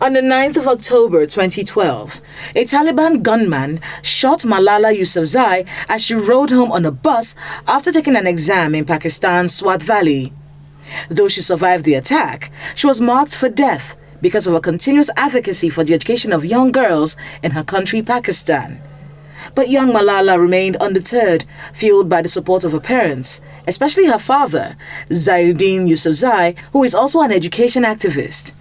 On the 9th of October 2012, a Taliban gunman shot Malala Yousafzai as she rode home on a bus after taking an exam in Pakistan's Swat Valley. Though she survived the attack, she was marked for death because of her continuous advocacy for the education of young girls in her country, Pakistan. But young Malala remained undeterred, fueled by the support of her parents, especially her father, Zainuddin Yousafzai, who is also an education activist.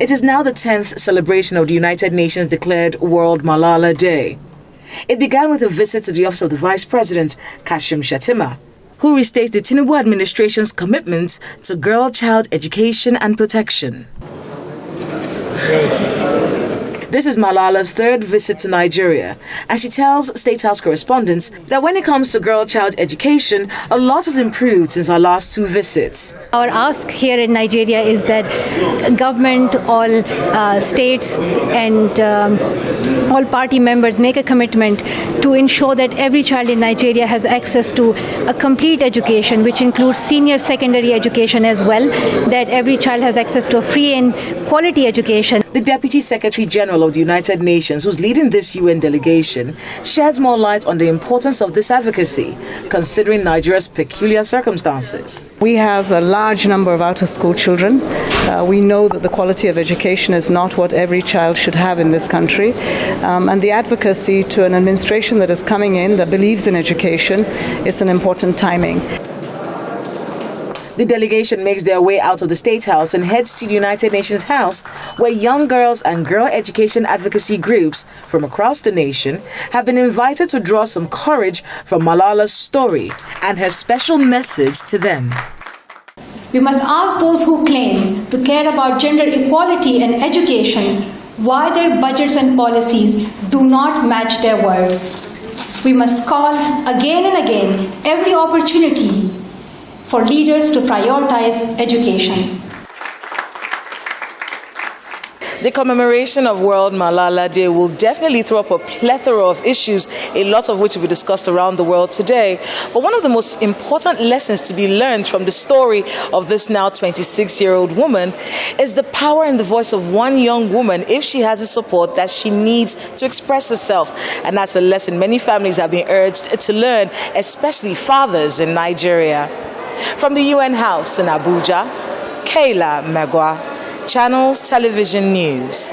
It is now the 10th celebration of the United Nations declared World Malala Day. It began with a visit to the office of the Vice President, Shettima, who restates the Tinubu administration's commitment to girl-child education and protection. This is Malala's third visit to Nigeria, and she tells State House correspondents that when it comes to girl-child education, a lot has improved since our last two visits. Our ask here in Nigeria is that government, all states and all party members make a commitment to ensure that every child in Nigeria has access to a complete education, which includes senior secondary education as well, that every child has access to a free and quality education. The Deputy Secretary General of the United Nations, who's leading this UN delegation, sheds more light on the importance of this advocacy, considering Nigeria's peculiar circumstances. We have a large number of out-of-school children. We know that the quality of education is not what every child should have in this country. And the advocacy to an administration that is coming in that believes in education is an important timing. The delegation makes their way out of the State House and heads to the United Nations House, where young girls and girl education advocacy groups from across the nation have been invited to draw some courage from Malala's story and her special message to them. We must ask those who claim to care about gender equality and education why their budgets and policies do not match their words. We must call again and again every opportunity for leaders to prioritize education. The commemoration of World Malala Day will definitely throw up a plethora of issues, a lot of which will be discussed around the world today. But one of the most important lessons to be learned from the story of this now 26-year-old woman is the power in the voice of one young woman if she has the support that she needs to express herself. And that's a lesson many families have been urged to learn, especially fathers in Nigeria. From the UN House in Abuja, Kayla Megwa, Channels Television News.